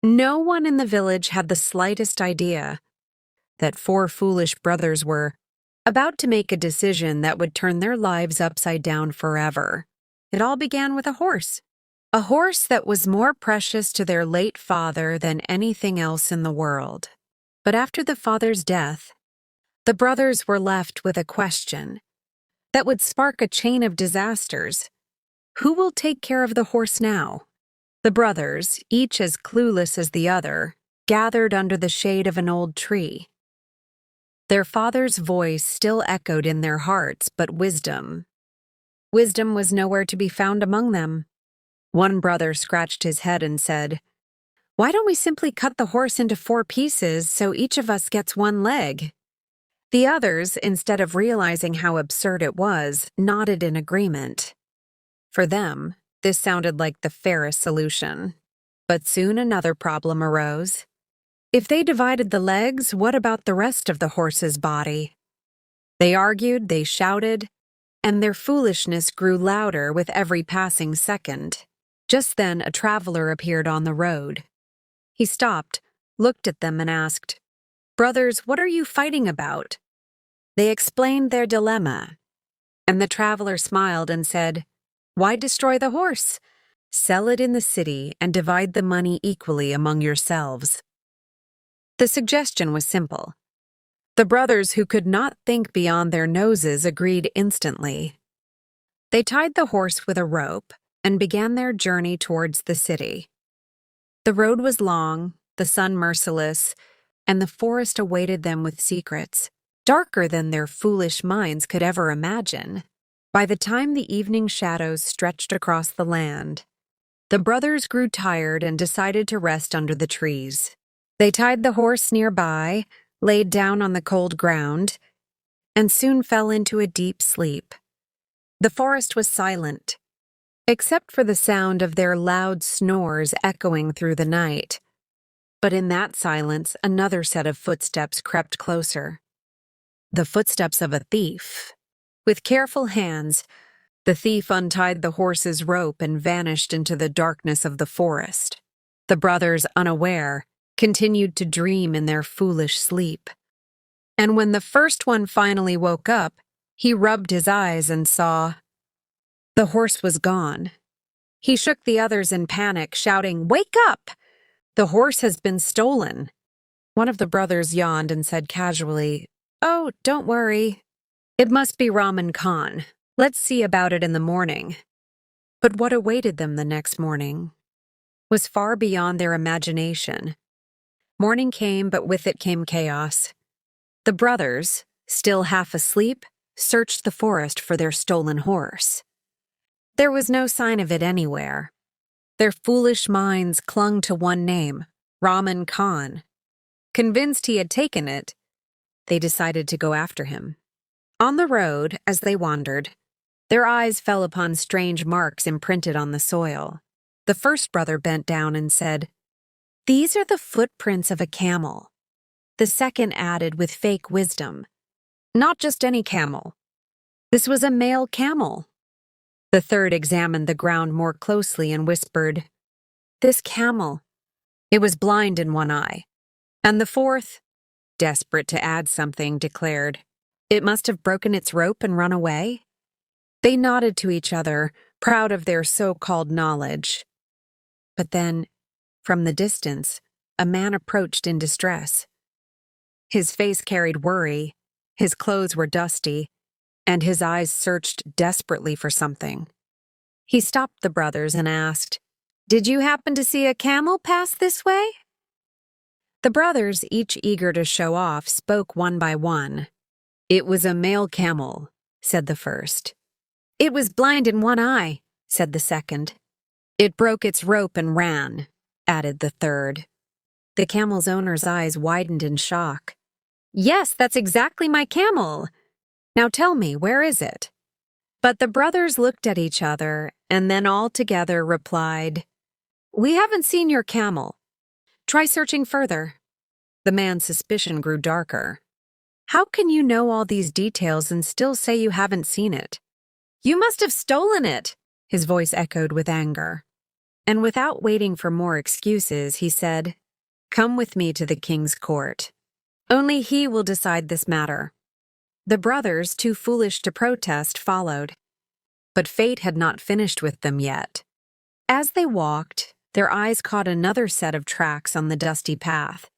No one in the village had the slightest idea that four foolish brothers were about to make a decision that would turn their lives upside down forever. It all began with a horse that was more precious to their late father than anything else in the world. But after the father's death, the brothers were left with a question that would spark a chain of disasters. Who will take care of the horse now? The brothers, each as clueless as the other, gathered under the shade of an old tree. Their father's voice still echoed in their hearts, but wisdom was nowhere to be found among them. One brother scratched his head and said, "Why don't we simply cut the horse into 4 pieces so each of us gets 1 leg?" The others, instead of realizing how absurd it was, nodded in agreement. For them, this sounded like the fairest solution. But soon another problem arose. If they divided the legs, what about the rest of the horse's body? They argued, they shouted, and their foolishness grew louder with every passing second. Just then, a traveler appeared on the road. He stopped, looked at them, and asked, "Brothers, what are you fighting about?" They explained their dilemma, and the traveler smiled and said, "Why destroy the horse? Sell it in the city and divide the money equally among yourselves." The suggestion was simple. The brothers, who could not think beyond their noses, agreed instantly. They tied the horse with a rope and began their journey towards the city. The road was long, the sun merciless, and the forest awaited them with secrets, darker than their foolish minds could ever imagine. By the time the evening shadows stretched across the land, the brothers grew tired and decided to rest under the trees. They tied the horse nearby, laid down on the cold ground, and soon fell into a deep sleep. The forest was silent, except for the sound of their loud snores echoing through the night. But in that silence, another set of footsteps crept closer. The footsteps of a thief. With careful hands, the thief untied the horse's rope and vanished into the darkness of the forest. The brothers, unaware, continued to dream in their foolish sleep. And when the first one finally woke up, he rubbed his eyes and saw the horse was gone. He shook the others in panic, shouting, "Wake up! The horse has been stolen." One of the brothers yawned and said casually, "Oh, don't worry. It must be Rahman Khan. Let's see about it in the morning." But what awaited them the next morning was far beyond their imagination. Morning came, but with it came chaos. The brothers, still half asleep, searched the forest for their stolen horse. There was no sign of it anywhere. Their foolish minds clung to one name, Rahman Khan. Convinced he had taken it, they decided to go after him. On the road, as they wandered, their eyes fell upon strange marks imprinted on the soil. The first brother bent down and said, "These are the footprints of a camel." The second added with fake wisdom, "Not just any camel. This was a male camel." The third examined the ground more closely and whispered, "This camel, it was blind in one eye." And the fourth, desperate to add something, declared, "It must have broken its rope and run away." They nodded to each other, proud of their so-called knowledge. But then, from the distance, a man approached in distress. His face carried worry, his clothes were dusty, and his eyes searched desperately for something. He stopped the brothers and asked, "Did you happen to see a camel pass this way?" The brothers, each eager to show off, spoke one by one. "It was a male camel," said the first. "It was blind in one eye," said the second. "It broke its rope and ran," added the third. The camel's owner's eyes widened in shock. "Yes, that's exactly my camel. Now tell me, where is it?" But the brothers looked at each other and then all together replied, "We haven't seen your camel. Try searching further." The man's suspicion grew darker. "How can you know all these details and still say you haven't seen it? You must have stolen it," his voice echoed with anger. and without waiting for more excuses, he said, "Come with me to the king's court. Only he will decide this matter." The brothers, too foolish to protest, followed. But fate had not finished with them yet. As they walked, their eyes caught another set of tracks on the dusty path.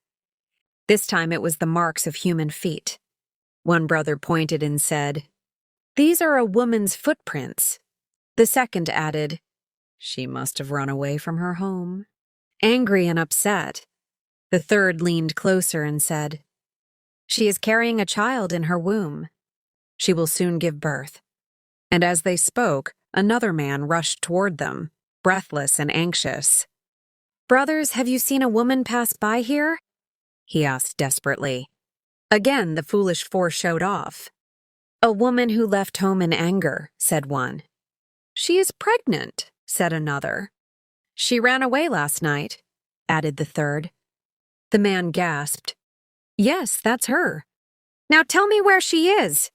This time it was the marks of human feet. One brother pointed and said, "These are a woman's footprints." The second added, "She must have run away from her home." Angry and upset, the third leaned closer and said, "She is carrying a child in her womb. She will soon give birth." And as they spoke, another man rushed toward them, breathless and anxious. "Brothers, have you seen a woman pass by here?" he asked desperately. Again, the foolish four showed off. "A woman who left home in anger," said one. "She is pregnant," said another. "She ran away last night," added the third. The man gasped, "Yes, that's her. Now tell me where she is."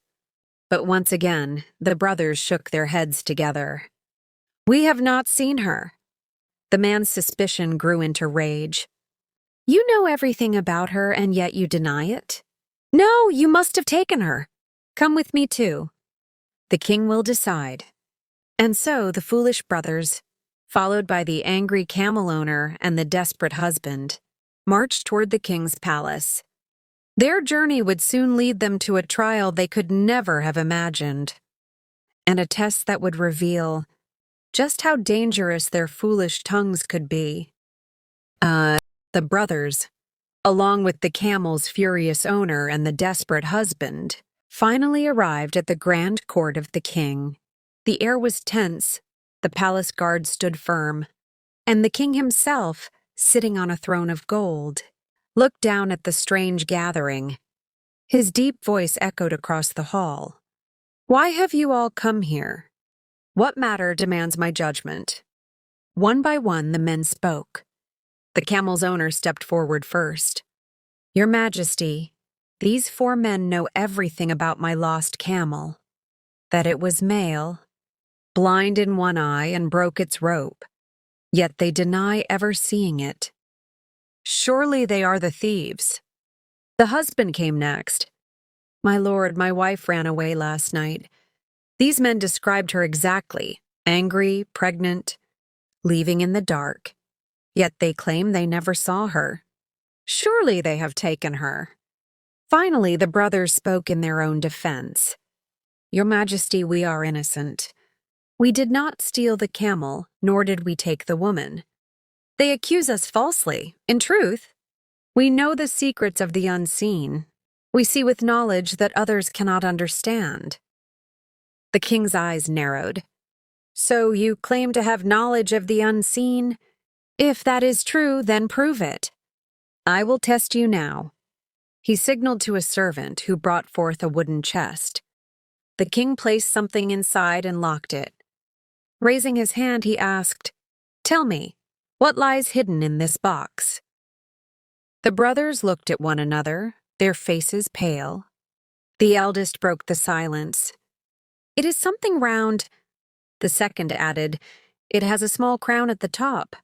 But once again, the brothers shook their heads together. "We have not seen her." The man's suspicion grew into rage. "You know everything about her, and yet you deny it? No, you must have taken her. Come with me too. The king will decide." And so the foolish brothers, followed by the angry camel owner and the desperate husband, marched toward the king's palace. Their journey would soon lead them to a trial they could never have imagined, and a test that would reveal just how dangerous their foolish tongues could be. The brothers, along with the camel's furious owner and the desperate husband, finally arrived at the grand court of the king. The air was tense, the palace guard stood firm, and the king himself, sitting on a throne of gold, looked down at the strange gathering. His deep voice echoed across the hall. "Why have you all come here? What matter demands my judgment?" One by one, the men spoke. The camel's owner stepped forward first. "Your Majesty, these 4 men know everything about my lost camel. That it was male, blind in one eye, and broke its rope. Yet they deny ever seeing it. Surely they are the thieves." The husband came next. "My lord, my wife ran away last night. These men described her exactly, angry, pregnant, leaving in the dark. Yet they claim they never saw her. Surely they have taken her." Finally, the brothers spoke in their own defense. "Your Majesty, we are innocent. We did not steal the camel, nor did we take the woman. They accuse us falsely. In truth, we know the secrets of the unseen. We see with knowledge that others cannot understand." The king's eyes narrowed. "So you claim to have knowledge of the unseen? If that is true, then prove it. I will test you now." He signaled to a servant who brought forth a wooden chest. The king placed something inside and locked it. Raising his hand, he asked, "Tell me, what lies hidden in this box?" The brothers looked at one another, their faces pale. The eldest broke the silence. "It is something round." The second added, "It has a small crown at the top."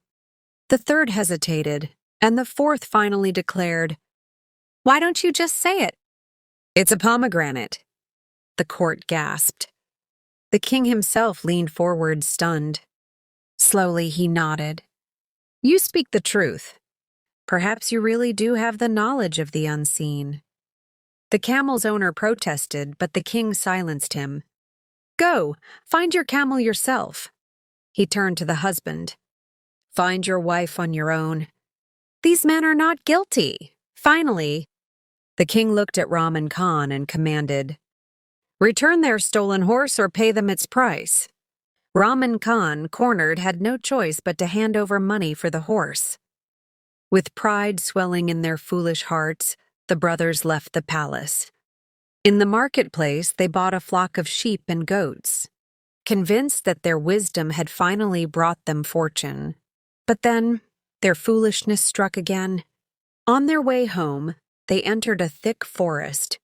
The third hesitated, and the fourth finally declared, "Why don't you just say it?" "It's a pomegranate." The court gasped. The king himself leaned forward, stunned. Slowly he nodded. "You speak the truth. Perhaps you really do have the knowledge of the unseen." The camel's owner protested, but the king silenced him. "Go, find your camel yourself." He turned to the husband. "Find your wife on your own. These men are not guilty." Finally, the king looked at Rahman Khan and commanded, "Return their stolen horse or pay them its price." Rahman Khan, cornered, had no choice but to hand over money for the horse. With pride swelling in their foolish hearts, the brothers left the palace. In the marketplace, they bought a flock of sheep and goats, convinced that their wisdom had finally brought them fortune. But then, their foolishness struck again. On their way home, they entered a thick forest.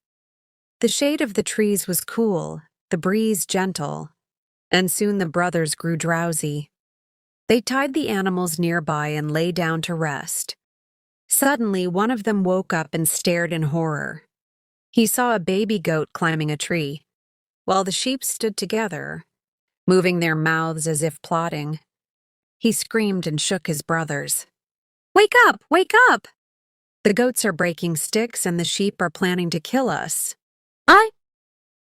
The shade of the trees was cool, the breeze gentle, and soon the brothers grew drowsy. They tied the animals nearby and lay down to rest. Suddenly, one of them woke up and stared in horror. He saw a baby goat climbing a tree, while the sheep stood together, moving their mouths as if plotting. He screamed and shook his brothers. "Wake up! Wake up! The goats are breaking sticks and the sheep are planning to kill us."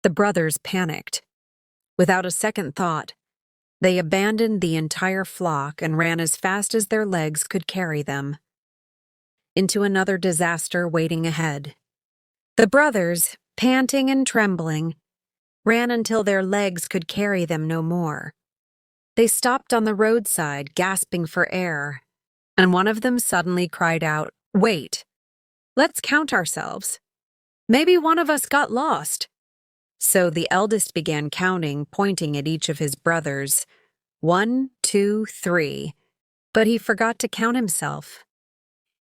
The brothers panicked. Without a second thought, they abandoned the entire flock and ran as fast as their legs could carry them into another disaster waiting ahead. The brothers, panting and trembling, ran until their legs could carry them no more. They stopped on the roadside, gasping for air, and one of them suddenly cried out, "Wait, let's count ourselves. Maybe one of us got lost." So the eldest began counting, pointing at each of his brothers. 1, 2, 3. But he forgot to count himself.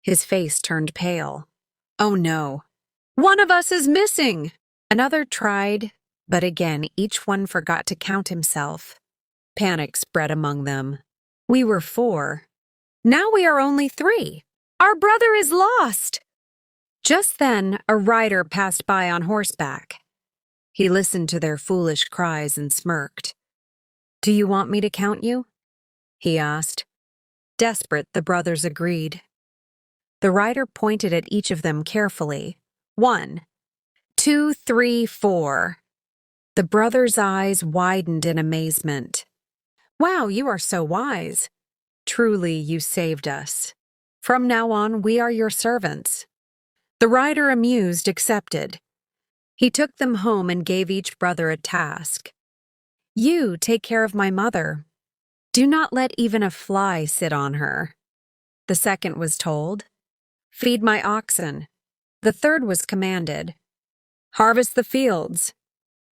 His face turned pale. "Oh no, one of us is missing!" Another tried, but again each one forgot to count himself. Panic spread among them. "We were 4. Now we are only 3. Our brother is lost!" Just then, a rider passed by on horseback. He listened to their foolish cries and smirked. "Do you want me to count you?" he asked. Desperate, the brothers agreed. The rider pointed at each of them carefully. 1, 2, 3, 4. The brothers' eyes widened in amazement. "Wow, you are so wise. Truly, you saved us. From now on, we are your servants." The rider, amused, accepted. He took them home and gave each brother a task. "You take care of my mother. Do not let even a fly sit on her." The second was told, "Feed my oxen." The third was commanded, "Harvest the fields."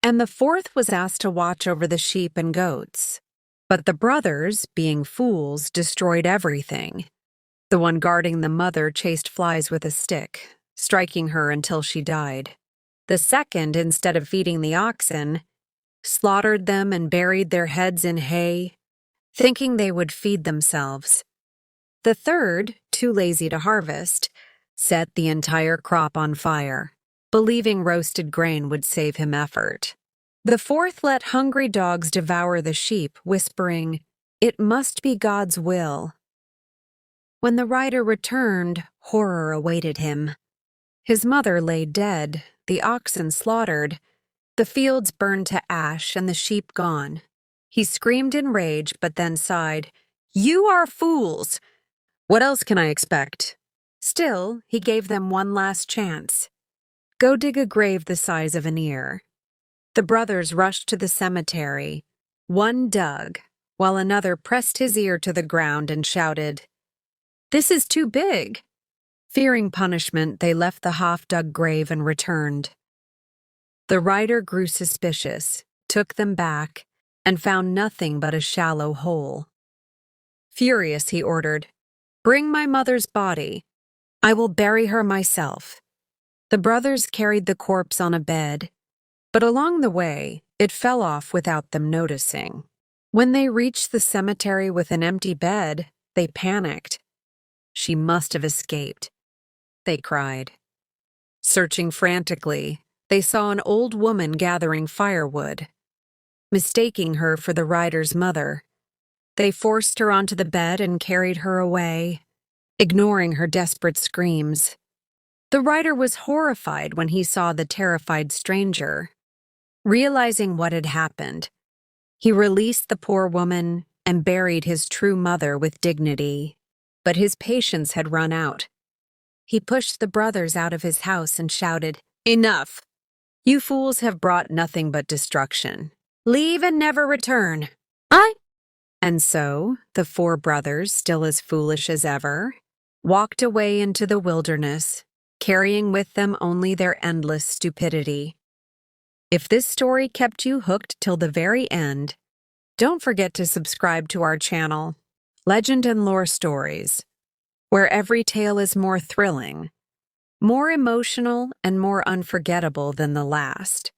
And the fourth was asked to watch over the sheep and goats. But the brothers, being fools, destroyed everything. The one guarding the mother chased flies with a stick, striking her until she died. The second, instead of feeding the oxen, slaughtered them and buried their heads in hay, thinking they would feed themselves. The third, too lazy to harvest, set the entire crop on fire, believing roasted grain would save him effort. The fourth let hungry dogs devour the sheep, whispering, "It must be God's will." When the rider returned, horror awaited him. His mother lay dead, the oxen slaughtered, the fields burned to ash, and the sheep gone. He screamed in rage, but then sighed, "You are fools! What else can I expect?" Still, he gave them one last chance. "Go dig a grave the size of an ear." The brothers rushed to the cemetery. One dug, while another pressed his ear to the ground and shouted, "This is too big." Fearing punishment, they left the half-dug grave and returned. The rider grew suspicious, took them back, and found nothing but a shallow hole. Furious, he ordered, "Bring my mother's body. I will bury her myself." The brothers carried the corpse on a bed, but along the way, it fell off without them noticing. When they reached the cemetery with an empty bed, they panicked. "She must have escaped," they cried. Searching frantically, they saw an old woman gathering firewood. Mistaking her for the rider's mother, they forced her onto the bed and carried her away, ignoring her desperate screams. The rider was horrified when he saw the terrified stranger. Realizing what had happened, he released the poor woman and buried his true mother with dignity. But his patience had run out. He pushed the brothers out of his house and shouted, "Enough! You fools have brought nothing but destruction. Leave and never return." And so, the 4 brothers, still as foolish as ever, walked away into the wilderness, carrying with them only their endless stupidity. If this story kept you hooked till the very end, don't forget to subscribe to our channel, Legend and Lore Stories, where every tale is more thrilling, more emotional, and more unforgettable than the last.